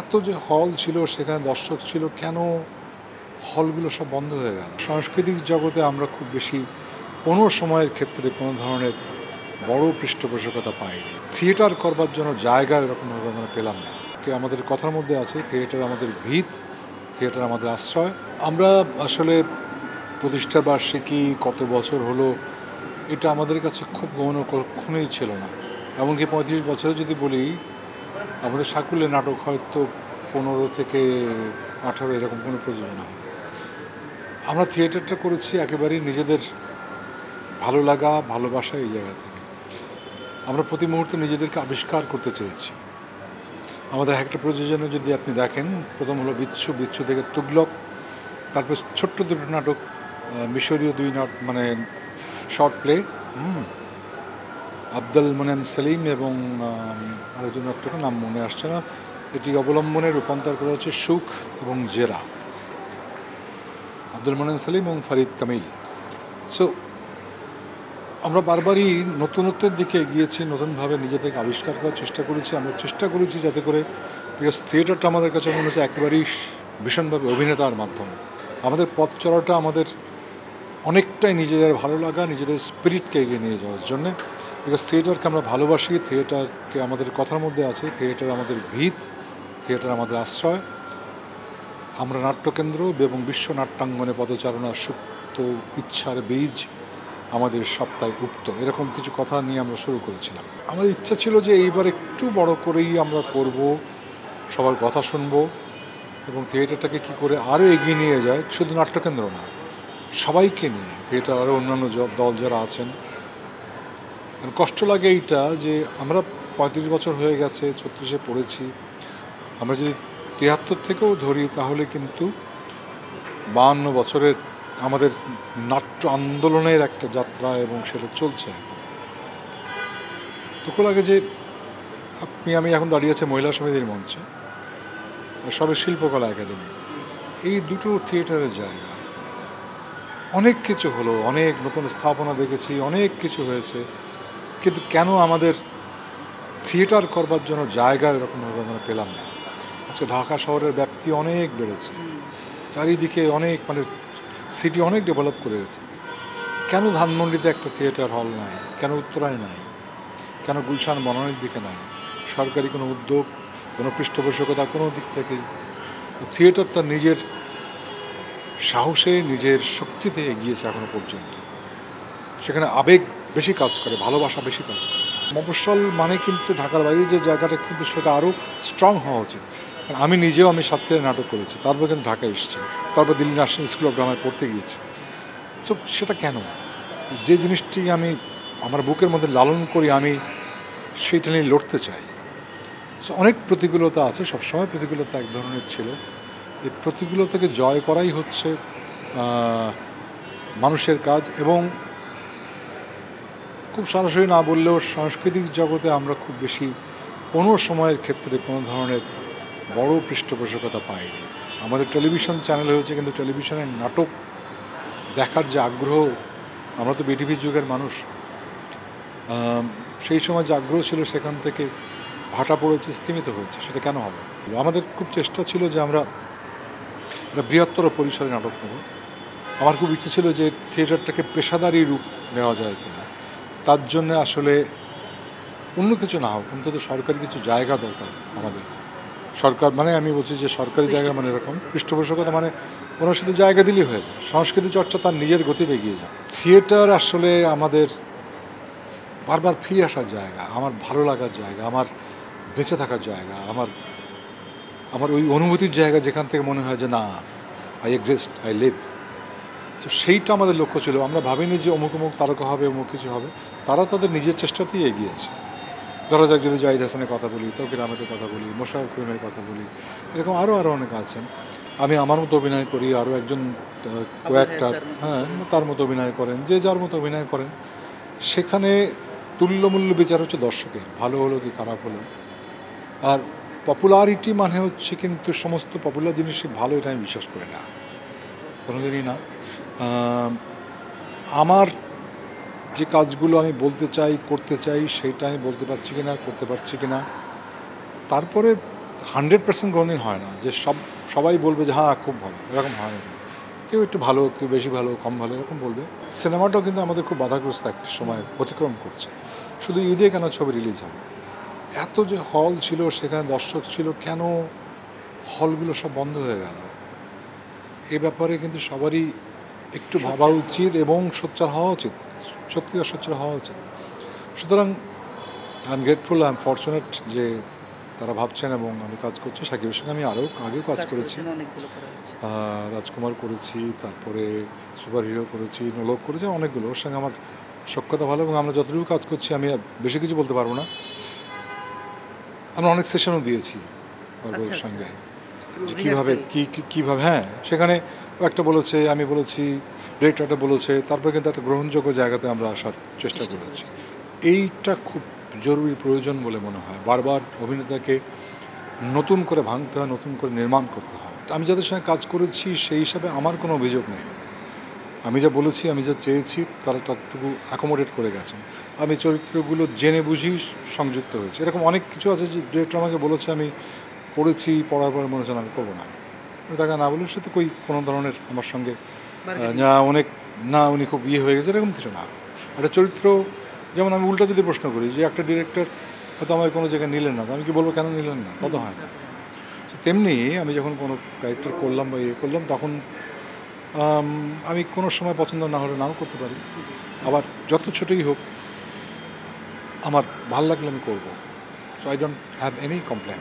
এত যে হল ছিল, সেখানে দর্শক ছিল, কেন হলগুলো সব বন্ধ হয়ে গেল? সাংস্কৃতিক জগতে আমরা খুব বেশি কোনো সময়ের ক্ষেত্রে কোনো ধরনের বড় পৃষ্ঠপোষকতা পাইনি। থিয়েটার করবার জন্য জায়গা এরকমভাবে আমরা পেলাম না। আমাদের কথার মধ্যে আছে, থিয়েটার আমাদের ভিত, থিয়েটার আমাদের আশ্রয়। আমরা আসলে প্রতিষ্ঠা বার্ষিকী কত বছর হলো, এটা আমাদের কাছে খুব গৌণ কখনোই ছিল না। এমনকি ৩৫ বছরে যদি বলি, আমাদের সাকুল্যে নাটক হয়তো ১৫ থেকে ১৮ এরকম কোনো প্রযোজনা হয়। আমরা থিয়েটারটা করেছি একেবারেই নিজেদের ভালো লাগা, ভালোবাসা এই জায়গা থেকে। আমরা প্রতি মুহূর্তে নিজেদেরকে আবিষ্কার করতে চেয়েছি। আমাদের একটা প্রযোজনে যদি আপনি দেখেন, প্রথম হলো বিচ্ছু, বিচ্ছু থেকে তুগলক, তারপর ছোট্ট দুটো নাটক, মিশরীয় ২ মানে শর্ট প্লে, আব্দুল মোনেম সেলিম এবং আরেকজন নাটকের নাম মনে আসছে না। এটি অবলম্বনে রূপান্তর করা হচ্ছে সুখ এবং জেরা, আব্দুল মোনেম সেলিম এবং ফরিদ কামিল। সো আমরা বারবারই নতুনত্বের দিকে এগিয়েছি, নতুনভাবে নিজেদেরকে আবিষ্কার করার চেষ্টা করেছি। আমরা চেষ্টা করেছি যাতে করে বিকজ থিয়েটারটা আমাদের কাছে মনে হচ্ছে একেবারেই ভীষণভাবে অভিনেতার মাধ্যম। আমাদের পথ চলাটা আমাদের অনেকটাই নিজেদের ভালো লাগা, নিজেদের স্পিরিটকে এগিয়ে নিয়ে যাওয়ার জন্যে। বিকজ থিয়েটারকে আমরা ভালোবাসি, থিয়েটারকে আমাদের কথার মধ্যে আছে, থিয়েটার আমাদের ভিত, থিয়েটার আমাদের আশ্রয়। আমরা নাট্যকেন্দ্র এবং বিশ্ব নাট্যাঙ্গনে পদচারণার সুপ্ত ইচ্ছার বীজ আমাদের সপ্তাহে উক্ত, এরকম কিছু কথা নিয়ে আমরা শুরু করেছিলাম। আমাদের ইচ্ছা ছিল যে এইবার একটু বড় করেই আমরা করব, সবার কথা শুনব এবং থিয়েটারটাকে কী করে আরও এগিয়ে নিয়ে যায়, শুধু নাট্যকেন্দ্র না, সবাইকে নিয়ে, থিয়েটার আরও অন্যান্য দল যারা আছেন। কষ্ট লাগে এইটা যে আমরা ৩৫ বছর হয়ে গেছে, ৩৬-এ পড়েছি। আমরা যদি ৭৩ থেকেও ধরি, তাহলে কিন্তু ৫২ বছরের আমাদের নাট্য আন্দোলনের একটা যাত্রা, এবং সেটা চলছে এখন। দুঃখ লাগে যে আমি এখন দাঁড়িয়ে আছি মহিলা সমিতির মঞ্চে, সবে শিল্পকলা একাডেমি, এই দুটো থিয়েটারের জায়গা। অনেক কিছু হলো, অনেক নতুন স্থাপনা দেখেছি, অনেক কিছু হয়েছে, কিন্তু কেন আমাদের থিয়েটার করবার জন্য জায়গা এরকমভাবে আমরা পেলাম না? আজকে ঢাকা শহরের ব্যাপ্তি অনেক বেড়েছে, চারিদিকে অনেক সিটি অনেক ডেভেলপ করে গেছে। কেন ধানমন্ডিতে একটা থিয়েটার হল নাই? কেন উত্তরায় নাই? কেন গুলশান বনানীর দিকে নাই? সরকারি কোনো উদ্যোগ, কোনো পৃষ্ঠপোষকতা কোনো দিক থেকেই। তো থিয়েটারটা নিজের সাহসে, নিজের শক্তিতে এগিয়েছে এখনো পর্যন্ত। সেখানে আবেগ বেশি কাজ করে, ভালোবাসা বেশি কাজ করে। মফস্বল মানে কিন্তু ঢাকার বাইরে যে জায়গাটা, কিন্তু সেটা আরও স্ট্রং হওয়া উচিত। আমি নিজেও সাতক্ষীরায় নাটক করেছি, তারপর কিন্তু ঢাকায় এসেছি, তারপর দিল্লি ন্যাশনাল স্কুল অফ ড্রামায় পড়তে গিয়েছি। তো সেটা কেন? যে জিনিসটি আমি আমার বুকের মধ্যে লালন করি, আমি সেইটা নিয়ে লড়তে চাই। সো অনেক প্রতিকূলতা আছে, সবসময় প্রতিকূলতা এক ধরনের ছিল। এই প্রতিকূলতাকে জয় করাই হচ্ছে মানুষের কাজ। এবং খুব সরাসরি না বললেও, সাংস্কৃতিক জগতে আমরা খুব বেশি কোনো সময়ের ক্ষেত্রে কোনো ধরনের বড় পৃষ্ঠপোষকতা পাইনি। আমাদের টেলিভিশন চ্যানেল হয়েছে, কিন্তু টেলিভিশনের নাটক দেখার যে আগ্রহ, আমরা তো বিটিভি যুগের মানুষ, সেই সময় যে আগ্রহ ছিল সেখান থেকে ভাটা পড়েছে, স্তীমিত হয়েছে। সেটা কেন হবে? আমাদের খুব চেষ্টা ছিল যে আমরা একটা বৃহত্তর পরিসরে নাটক নেব। আমার খুব ইচ্ছে ছিল যে থিয়েটারটাকে পেশাদারি রূপ নেওয়া যায় কিনা। তার জন্যে আসলে অন্য কিছু না হোক, অন্তত সরকারি কিছু জায়গা দরকার আমাদের। সরকার মানে আমি বলছি যে সরকারি জায়গা মানে এরকম পৃষ্ঠপোষকতা, মানে ওনার সাথে জায়গা দিলেই হয়ে যায়, সংস্কৃতি চর্চা তার নিজের গতিতে এগিয়ে যায়। থিয়েটার আসলে আমাদের বারবার ফিরে আসার জায়গা, আমার ভালো লাগার জায়গা, আমার বেঁচে থাকার জায়গা, আমার ওই অনুভূতির জায়গা, যেখান থেকে মনে হয় যে না, আই এক্সিস্ট, আই লিভ। তো সেইটা আমাদের লক্ষ্য ছিল। আমরা ভাবিনি যে অমুক অমুক তারকা হবে, অমুক কিছু হবে। তারা তাদের নিজের চেষ্টাতেই এগিয়েছে। ধরা যাক, যদি জাহিদ হাসানের কথা বলি, তৌকির আহমেদের কথা বলি, মোশাররফ করিমের কথা বলি, এরকম আরও অনেক আছেন। আমি আমার মতো অভিনয় করি, আরও একজন কয়েকটার, তার মতো অভিনয় করেন, যে যার মতো অভিনয় করেন। সেখানে তুল্যমূল্য বিচার হচ্ছে দর্শকের, ভালো হলো কি খারাপ হলো। আর পপুলারিটি মানে হচ্ছে কিন্তু সমস্ত পপুলার জিনিসই ভালো, এটা আমি বিশ্বাস করি না, কোনোদিনই না। আমার যে কাজগুলো আমি বলতে চাই, করতে চাই, সেইটা আমি বলতে পারছি কিনা, করতে পারছি কিনা। তারপরে 100% কোনোদিন হয় না যে সবাই বলবে যে হ্যাঁ খুব ভালো, এরকম হয় না। কেউ একটু ভালো, কেউ বেশি ভালো, কম ভালো এরকম বলবে। সিনেমাটাও কিন্তু আমাদের খুব বাধাগ্রস্ত একটা সময় অতিক্রম করছে। শুধু ঈদে কেন ছবি রিলিজ হবে? এত যে হল ছিল, সেখানে দর্শক ছিল, কেন হলগুলো সব বন্ধ হয়ে গেল? এ ব্যাপারে কিন্তু সবারই একটু ভাবা উচিত এবং সোচ্চার হওয়া উচিত, সত্যিকার সোচ্চার হওয়া উচিত। সুতরাং I am grateful, I am fortunate যে তারা ভাবছেন এবং আমি কাজ করছি। সাকিবের সঙ্গে আমি আগেও কাজ করেছি। রাজকুমার করেছি, তারপরে সুপার হিরো করেছি, নোলক করেছি, অনেকগুলো। ওর সঙ্গে আমার সখ্যতা ভালো এবং আমরা যতটুকু কাজ করছি, আমি আর বেশি কিছু বলতে পারবো না। আমরা অনেক সেশনও দিয়েছি বারবারের সঙ্গে, যে কীভাবে হ্যাঁ, সেখানে ও একটা বলেছে, আমি বলেছি, ডিরেক্টরটা বলেছে, তারপরে কিন্তু একটা গ্রহণযোগ্য জায়গাতে আমরা আসার চেষ্টা করেছি। এইটা খুব জরুরি প্রয়োজন বলে মনে হয়। বারবার অভিনেতাকে নতুন করে ভাঙতে হয়, নতুন করে নির্মাণ করতে হয়। আমি যাদের সঙ্গে কাজ করেছি সেই হিসাবে আমার কোনো অভিযোগ নেই। আমি যা বলেছি, আমি যা চেয়েছি, তারা ততটুকু অ্যাকোমোডেট করে গেছেন। আমি চরিত্রগুলো জেনে বুঝি সংযুক্ত হয়েছি। এরকম অনেক কিছু আছে যে ডিরেক্টর আমাকে বলেছে, আমি পড়েছি, পড়ার পরে মনে হচ্ছে আমি করবো না। আমি তাকে না বলে সে তো কোনো ধরনের আমার সঙ্গে উনি খুব হয়ে গেছে, এরকম কিছু না। একটা চরিত্র, যেমন আমি উল্টা যদি প্রশ্ন করি যে একটা ডিরেক্টর হয়তো আমাকে কোনো জায়গায় নিলেন না, আমি কি বলবো কেন নিলেন না? তা তো হয় না। তেমনি আমি যখন কোনো ক্যারেক্টার করলাম বা করলাম, তখন আমি কোনো সময় পছন্দ না হলে নাও করতে পারি। আবার যত ছোটই হোক, আমার ভাল লাগলে আমি করবো। So I don't have any complain.